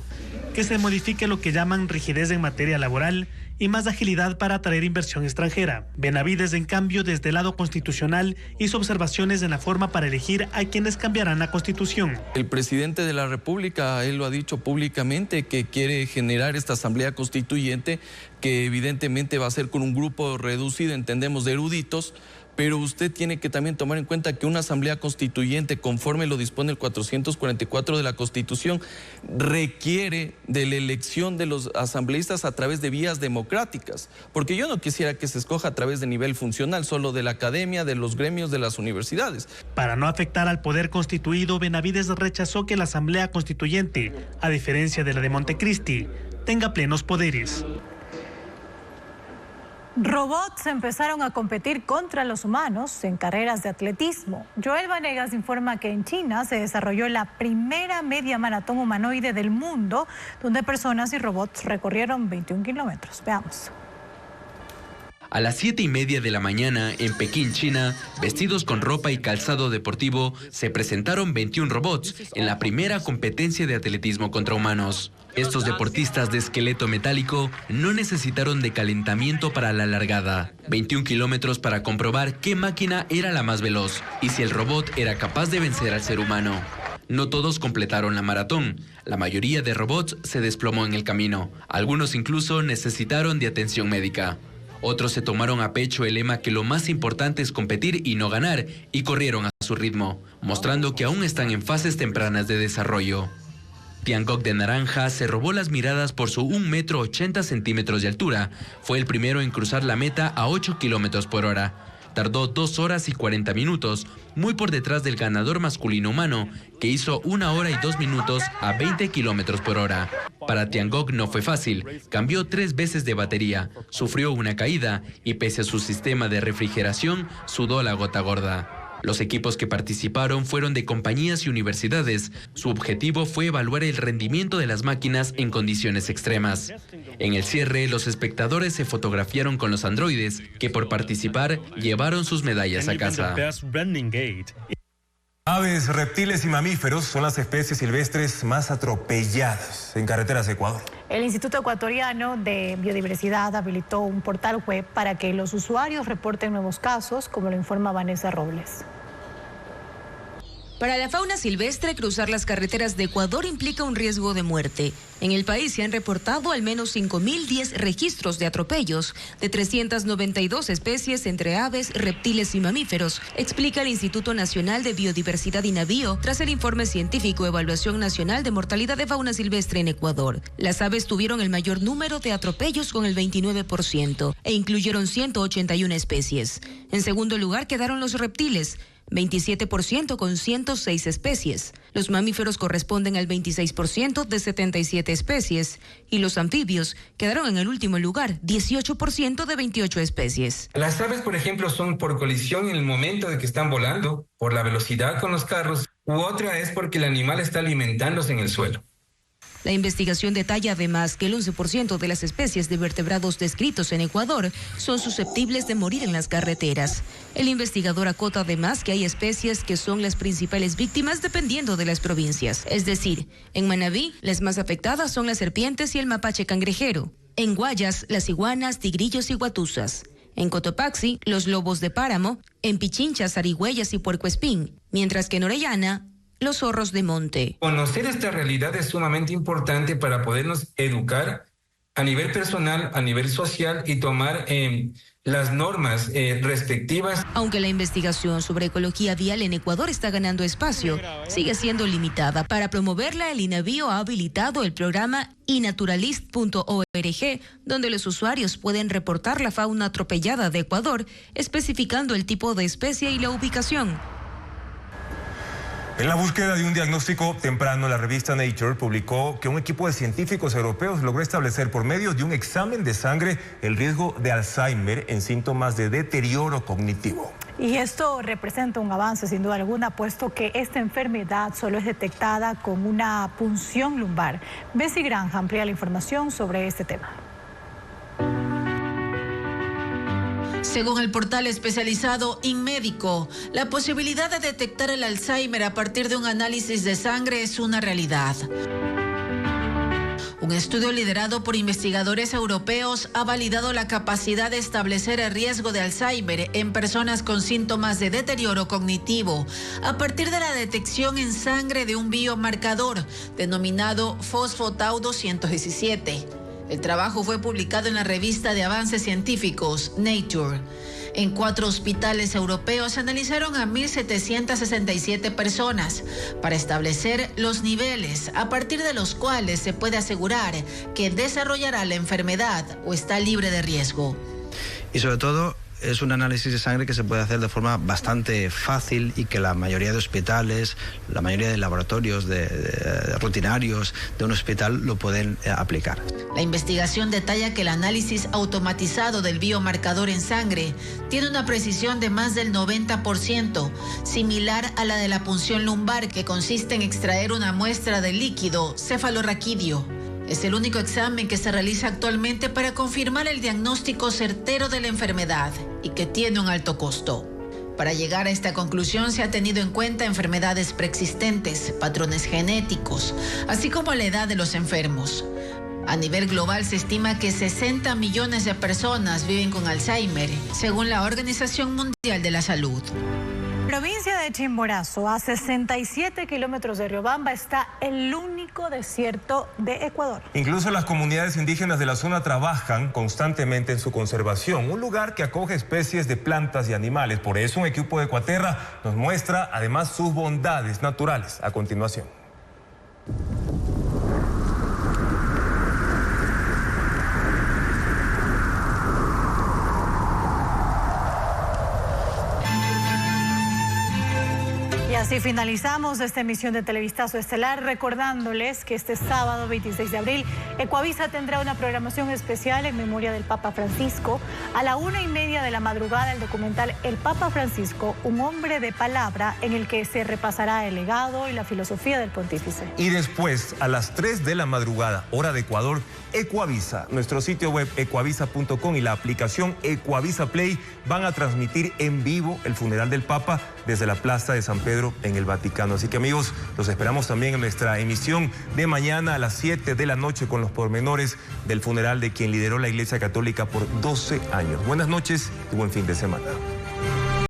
que se modifique lo que llaman rigidez en materia laboral y más agilidad para atraer inversión extranjera. Benavides, en cambio, desde el lado constitucional, hizo observaciones en la forma para elegir a quienes cambiarán la Constitución. El presidente de la República, él lo ha dicho públicamente, que quiere generar esta asamblea constituyente, que evidentemente va a ser con un grupo reducido, entendemos, de eruditos, pero usted tiene que también tomar en cuenta que una asamblea constituyente, conforme lo dispone el 444 de la Constitución, requiere de la elección de los asambleístas a través de vías democráticas, porque yo no quisiera que se escoja a través de nivel funcional, solo de la academia, de los gremios, de las universidades. Para no afectar al poder constituido, Benavides rechazó que la asamblea constituyente, a diferencia de la de Montecristi, tenga plenos poderes. Robots empezaron a competir contra los humanos en carreras de atletismo. Joel Vanegas informa que en China se desarrolló la primera media maratón humanoide del mundo, donde personas y robots recorrieron 21 kilómetros. Veamos. A las 7:30 de la mañana, en Pekín, China, vestidos con ropa y calzado deportivo, se presentaron 21 robots en la primera competencia de atletismo contra humanos. Estos deportistas de esqueleto metálico no necesitaron de calentamiento para la largada. 21 kilómetros para comprobar qué máquina era la más veloz y si el robot era capaz de vencer al ser humano. No todos completaron la maratón. La mayoría de robots se desplomó en el camino. Algunos incluso necesitaron de atención médica. Otros se tomaron a pecho el lema que lo más importante es competir y no ganar, y corrieron a su ritmo, mostrando que aún están en fases tempranas de desarrollo. Tiangong de naranja se robó las miradas por su 1,80 m de altura. Fue el primero en cruzar la meta a 8 km por hora. Tardó 2 horas y 40 minutos, muy por detrás del ganador masculino humano, que hizo 1 hora y 2 minutos a 20 km por hora. Para Tiangong no fue fácil, cambió 3 veces de batería, sufrió una caída y pese a su sistema de refrigeración, sudó la gota gorda. Los equipos que participaron fueron de compañías y universidades. Su objetivo fue evaluar el rendimiento de las máquinas en condiciones extremas. En el cierre, los espectadores se fotografiaron con los androides, que por participar llevaron sus medallas a casa. Aves, reptiles y mamíferos son las especies silvestres más atropelladas en carreteras de Ecuador. El Instituto Ecuatoriano de Biodiversidad habilitó un portal web para que los usuarios reporten nuevos casos, como lo informa Vanessa Robles. Para la fauna silvestre, cruzar las carreteras de Ecuador implica un riesgo de muerte. En el país se han reportado al menos 5.010 registros de atropellos de 392 especies entre aves, reptiles y mamíferos, explica el Instituto Nacional de Biodiversidad INABIO tras el informe científico Evaluación Nacional de Mortalidad de Fauna Silvestre en Ecuador. Las aves tuvieron el mayor número de atropellos con el 29% e incluyeron 181 especies. En segundo lugar quedaron los reptiles, 27% con 106 especies. Los mamíferos corresponden al 26% de 77 especies y los anfibios quedaron en el último lugar, 18% de 28 especies. Las aves, por ejemplo, son por colisión en el momento de que están volando, por la velocidad con los carros, u otra es porque el animal está alimentándose en el suelo. La investigación detalla además que el 11% de las especies de vertebrados descritos en Ecuador son susceptibles de morir en las carreteras. El investigador acota además que hay especies que son las principales víctimas dependiendo de las provincias. Es decir, en Manabí, las más afectadas son las serpientes y el mapache cangrejero. En Guayas, las iguanas, tigrillos y guatusas. En Cotopaxi, los lobos de páramo. En Pichincha, zarigüeyas y puercoespín. Mientras que en Orellana, los zorros de monte. Conocer esta realidad es sumamente importante para podernos educar a nivel personal, a nivel social y tomar las normas respectivas. Aunque la investigación sobre ecología vial en Ecuador está ganando espacio, sigue siendo limitada. Para promoverla, el INABIO ha habilitado el programa inaturalist.org, donde los usuarios pueden reportar la fauna atropellada de Ecuador, especificando el tipo de especie y la ubicación. En la búsqueda de un diagnóstico temprano, la revista Nature publicó que un equipo de científicos europeos logró establecer por medio de un examen de sangre el riesgo de Alzheimer en síntomas de deterioro cognitivo. Y esto representa un avance sin duda alguna, puesto que esta enfermedad solo es detectada con una punción lumbar. Bessie Granja amplía la información sobre este tema. Según el portal especializado InMédico, la posibilidad de detectar el Alzheimer a partir de un análisis de sangre es una realidad. Un estudio liderado por investigadores europeos ha validado la capacidad de establecer el riesgo de Alzheimer en personas con síntomas de deterioro cognitivo a partir de la detección en sangre de un biomarcador denominado fosfotau 217. El trabajo fue publicado en la revista de avances científicos Nature. En 4 hospitales europeos se analizaron a 1.767 personas para establecer los niveles a partir de los cuales se puede asegurar que desarrollará la enfermedad o está libre de riesgo. Y sobre todo, es un análisis de sangre que se puede hacer de forma bastante fácil y que la mayoría de hospitales, la mayoría de laboratorios rutinarios de un hospital lo pueden aplicar. La investigación detalla que el análisis automatizado del biomarcador en sangre tiene una precisión de más del 90%, similar a la de la punción lumbar, que consiste en extraer una muestra de líquido cefalorraquídeo. Es el único examen que se realiza actualmente para confirmar el diagnóstico certero de la enfermedad y que tiene un alto costo. Para llegar a esta conclusión se ha tenido en cuenta enfermedades preexistentes, patrones genéticos, así como la edad de los enfermos. A nivel global se estima que 60 millones de personas viven con Alzheimer, según la Organización Mundial de la Salud. Provincia de Chimborazo, a 67 kilómetros de Riobamba, está el único desierto de Ecuador. Incluso las comunidades indígenas de la zona trabajan constantemente en su conservación, un lugar que acoge especies de plantas y animales. Por eso un equipo de Ecuaterra nos muestra además sus bondades naturales a continuación. Y así finalizamos esta emisión de Televistazo Estelar, recordándoles que este sábado 26 de abril Ecuavisa tendrá una programación especial en memoria del Papa Francisco. A la 1:30 de la madrugada, el documental El Papa Francisco, un hombre de palabra, en el que se repasará el legado y la filosofía del pontífice. Y después, a las 3 de la madrugada, hora de Ecuador, Ecuavisa, nuestro sitio web ecuavisa.com y la aplicación Ecuavisa Play van a transmitir en vivo el funeral del Papa desde la Plaza de San Pedro en el Vaticano. Así que, amigos, los esperamos también en nuestra emisión de mañana a las 7 de la noche con los pormenores del funeral de quien lideró la Iglesia Católica por 12 años. Buenas noches y buen fin de semana.